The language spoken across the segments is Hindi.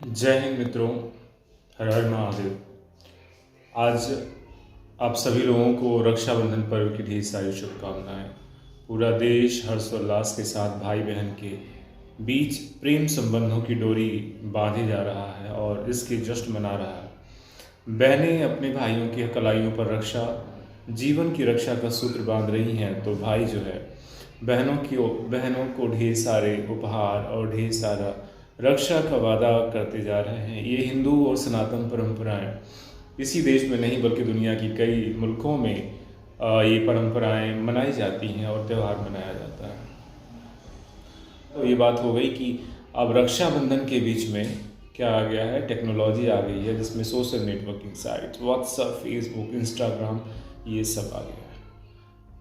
जय हिंद मित्रों। हर हर महादेव। आज आप सभी लोगों को रक्षाबंधन पर्व की ढेर सारी शुभकामनाएं। पूरा देश हर्षोल्लास के साथ भाई बहन के बीच प्रेम संबंधों की डोरी बांधे जा रहा है और इसके जश्न मना रहा है। बहनें अपने भाइयों की कलाइयों पर रक्षा जीवन की रक्षा का सूत्र बांध रही हैं, तो भाई जो है बहनों को ढेर सारे उपहार और ढेर सारा रक्षा का वादा करते जा रहे हैं। ये हिंदू और सनातन परंपराएं इसी देश में नहीं बल्कि दुनिया की कई मुल्कों में ये परंपराएं मनाई जाती हैं और त्यौहार मनाया जाता है। तो ये बात हो गई कि अब रक्षाबंधन के बीच में क्या आ गया है, टेक्नोलॉजी आ गई है जिसमें social networking site WhatsApp, Facebook, Instagram ये सब आ गया है।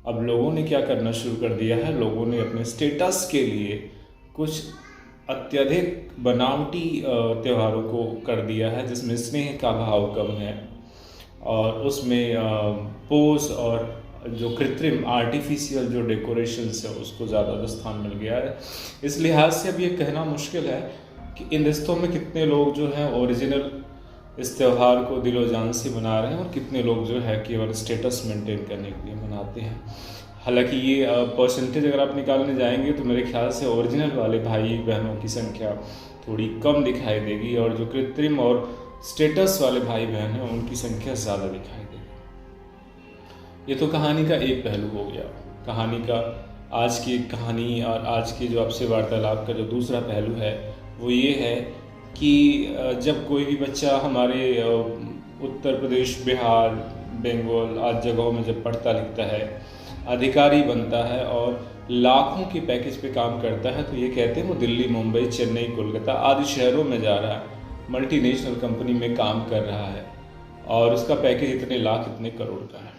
अब लोगों ने क्या करना शुरू कर दिया है, लोगों ने अपने स्टेटस के लिए कुछ अत्यधिक बनावटी त्योहारों को कर दिया है जिसमें स्नेह का भाव कम है और उसमें पोज और जो कृत्रिम आर्टिफिशियल जो डेकोरेशंस है उसको ज़्यादा स्थान मिल गया है। इस लिहाज से अब ये कहना मुश्किल है कि इन रिश्तों में कितने लोग जो हैं ओरिजिनल इस त्यौहार को दिलो जान से मना रहे हैं और कितने लोग जो है केवल स्टेटस मेंटेन करने के लिए मनाते हैं। हालांकि ये परसेंटेज अगर आप निकालने जाएंगे तो मेरे ख्याल से ओरिजिनल वाले भाई बहनों की संख्या थोड़ी कम दिखाई देगी और जो कृत्रिम और स्टेटस वाले भाई बहन हैं उनकी संख्या ज़्यादा दिखाई देगी। ये तो कहानी का एक पहलू हो गया। कहानी का आज की कहानी और आज की जो आपसे वार्तालाप का जो दूसरा पहलू है वो ये है कि जब कोई भी बच्चा हमारे उत्तर प्रदेश, बिहार, बंगाल आदि जगहों में जब पढ़ता लिखता है, अधिकारी बनता है और लाखों के पैकेज पे काम करता है, तो ये कहते हैं वो दिल्ली, मुंबई, चेन्नई, कोलकाता आदि शहरों में जा रहा है, मल्टीनेशनल कंपनी में काम कर रहा है और उसका पैकेज इतने लाख, इतने करोड़ का है।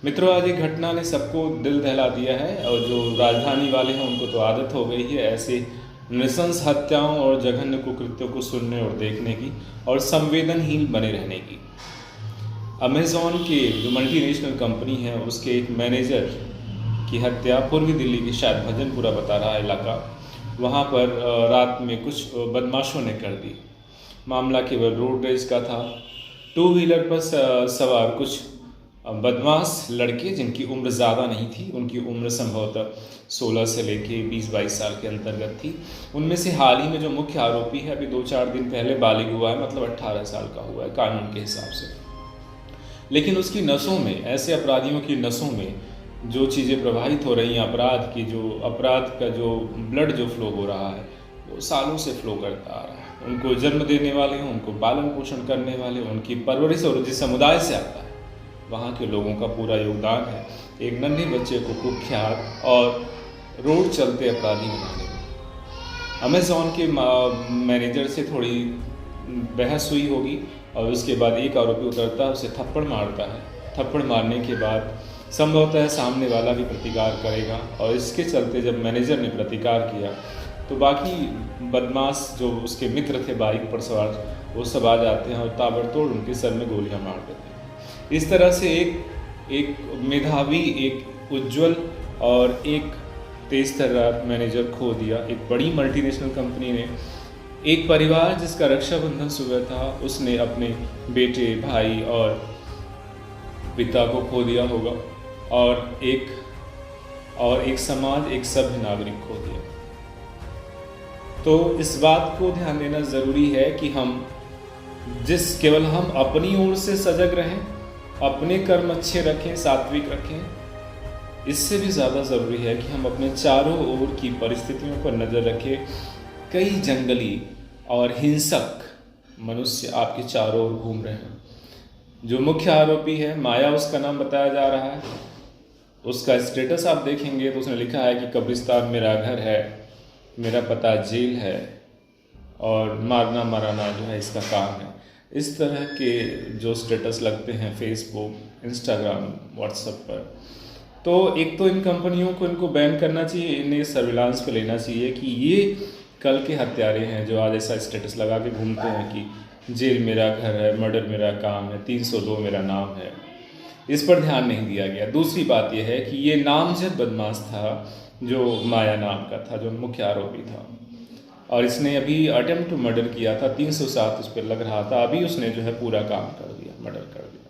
मित्रों, आज एक घटना ने सबको दिल दहला दिया है और जो राजधानी वाले हैं उनको तो आदत हो गई है ऐसे नृशंस हत्याओं और जघन्य कुकृत्यों को सुनने और देखने की और संवेदनहीन बने रहने की। अमेज़ॉन के जो मल्टीनेशनल कंपनी है उसके एक मैनेजर की हत्या पूर्वी दिल्ली के शायद भजनपुरा बता रहा इलाका, वहाँ पर रात में कुछ बदमाशों ने कर दी। मामला केवल रोड रेज का था। टू व्हीलर पर सवार कुछ बदमाश लड़के जिनकी उम्र ज़्यादा नहीं थी, उनकी उम्र संभवतः 16 से लेके 20-22 साल के अंतर्गत थी। उनमें से हाल ही में जो मुख्य आरोपी है अभी 2-4 दिन पहले बालिग हुआ है, मतलब 18 साल का हुआ है कानून के हिसाब से। लेकिन उसकी नसों में, ऐसे अपराधियों की नसों में जो चीज़ें प्रवाहित हो रही हैं, अपराध का जो ब्लड जो फ्लो हो रहा है वो सालों से फ्लो करता आ रहा है। उनको जन्म देने वाले, उनको पालन पोषण करने वाले, उनकी परवरिश और जिस समुदाय से आता है वहाँ के लोगों का पूरा योगदान है एक नन्हे बच्चे को कुख्यात और रोड चलते अपराधी बनाने में। अमेज़ॉन के मैनेजर से थोड़ी बहस हुई होगी और उसके बाद एक आरोपी उतरता है, उसे थप्पड़ मारता है। थप्पड़ मारने के बाद संभवतः सामने वाला भी प्रतिकार करेगा और इसके चलते जब मैनेजर ने प्रतिकार किया तो बाकी बदमाश जो उसके मित्र थे बाइक पर सवार वो सब आ जाते हैं और ताबड़तोड़ उनके सर में गोलियां मार देते हैं। इस तरह से एक मेधावी, एक उज्जवल और एक तेज तर्रार मैनेजर खो दिया। एक बड़ी मल्टीनेशनल कंपनी ने एक परिवार जिसका रक्षाबंधन सुबह था उसने अपने बेटे, भाई और पिता को खो दिया होगा और एक समाज, एक सभ्य नागरिक खो दिया। तो इस बात को ध्यान देना ज़रूरी है कि केवल हम अपनी ओर से सजग रहें, अपने कर्म अच्छे रखें, सात्विक रखें। इससे भी ज़्यादा ज़रूरी है कि हम अपने चारों ओर की परिस्थितियों पर नज़र रखें। कई जंगली और हिंसक मनुष्य आपके चारों ओर घूम रहे हैं। जो मुख्य आरोपी है माया, उसका नाम बताया जा रहा है। उसका स्टेटस आप देखेंगे तो उसने लिखा है कि कब्रिस्तान मेरा घर है, मेरा पता जेल है और मारना मराना जो है इसका काम है। इस तरह के जो स्टेटस लगते हैं फेसबुक, इंस्टाग्राम, व्हाट्सएप पर, तो एक तो इन कंपनियों को इनको बैन करना चाहिए, इन्हें सर्विलांस पे लेना चाहिए कि ये कल के हत्यारे हैं जो आज ऐसा स्टेटस लगा के घूमते हैं कि जेल मेरा घर है, मर्डर मेरा काम है, 302 मेरा नाम है। इस पर ध्यान नहीं दिया गया। दूसरी बात यह है कि ये नामजद बदमाश था जो माया नाम का था, जो मुख्य आरोपी था। और इसने अभी अटेम्प्ट टू मर्डर किया था, 307 उस पर लग रहा था, अभी उसने जो है पूरा काम कर दिया, मर्डर कर दिया।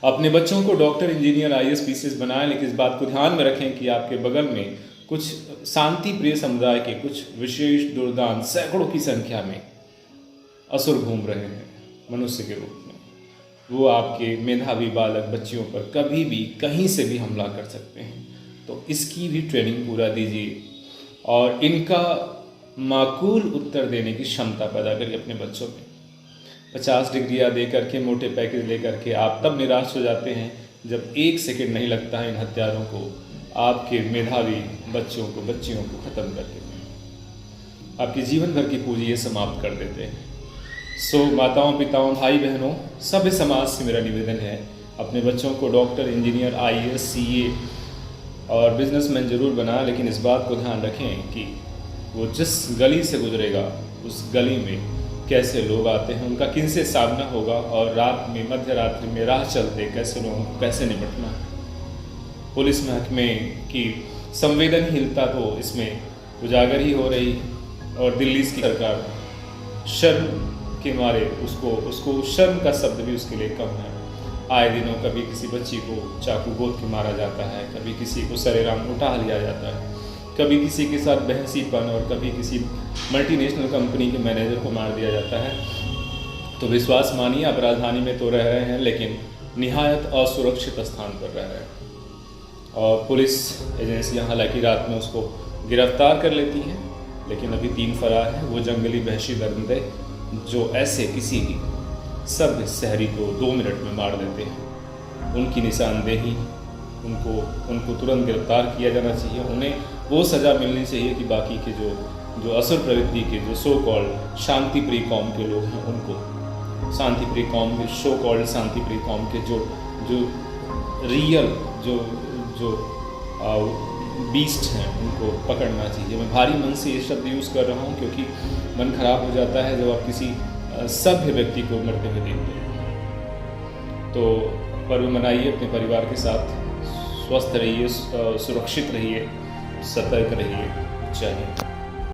अपने बच्चों को डॉक्टर, इंजीनियर, IAS, PCS बनाएं, लेकिन इस बात को ध्यान में रखें कि आपके बगल में कुछ शांति प्रिय समुदाय के कुछ विशेष दुर्दांत सैकड़ों की संख्या में असुर घूम रहे हैं मनुष्य के रूप में। वो आपके मेधावी बालक बच्चियों पर कभी भी कहीं से भी हमला कर सकते हैं, तो इसकी भी ट्रेनिंग पूरा दीजिए और इनका माकूल उत्तर देने की क्षमता पैदा करिए अपने बच्चों में। 50 डिग्रियाँ दे करके, मोटे पैकेज ले करके आप तब निराश हो जाते हैं जब 1 सेकंड नहीं लगता है इन हत्यारों को आपके मेधावी बच्चों को, बच्चियों को ख़त्म करके आपके जीवन भर की पूंजी ये समाप्त कर देते हैं। सो माताओं, पिताओं, भाई बहनों, सभ्य समाज से मेरा निवेदन है, अपने बच्चों को डॉक्टर, इंजीनियर, IAS, CA और बिजनेसमैन जरूर बना, लेकिन इस बात को ध्यान रखें कि वो जिस गली से गुजरेगा उस गली में कैसे लोग आते हैं, उनका किन से सामना होगा और रात में, मध्य रात्रि में राह चलते कैसे लोगों को कैसे निपटना है। पुलिस महकमे की संवेदनहीनता तो इसमें उजागर ही हो रही है और दिल्ली की सरकार शर्म के मारे उसको शर्म का शब्द भी उसके लिए कम है। आए दिनों कभी किसी बच्ची को चाकू गोद के मारा जाता है, कभी किसी को सरेआम उठा लिया जाता है, कभी किसी के साथ बहसीपन और कभी किसी मल्टीनेशनल कंपनी के मैनेजर को मार दिया जाता है। तो विश्वास मानिए, आप राजधानी में तो रह रहे हैं लेकिन निहायत असुरक्षित स्थान पर रह रहे हैं और पुलिस एजेंसियां हालांकि रात में उसको गिरफ्तार कर लेती हैं, लेकिन अभी 3 फरार हैं। वो जंगली वहशी दरिंदे जो ऐसे किसी भी सभ्य शहरी को 2 मिनट में मार देते हैं, उनकी निशानदेही, उनको तुरंत गिरफ्तार किया जाना चाहिए। उन्हें वो सज़ा मिलनी चाहिए कि बाकी के जो असुर प्रवृत्ति के, जो सो कॉल्ड शांति प्रिय कौम के लोग हैं, उनको शांति प्रिय कौम के, सो कॉल्ड शांति प्रिय कौम के जो रियल जो बीस्ट हैं, उनको पकड़ना चाहिए। मैं भारी मन से ये शब्द यूज़ कर रहा हूँ क्योंकि मन खराब हो जाता है जब आप किसी सभ्य व्यक्ति को मरते हुए देखते हैं। तो पर्व मनाइए अपने परिवार के साथ, स्वस्थ रहिए, सुरक्षित रहिए, सतर्क रहिए। जय हिंद।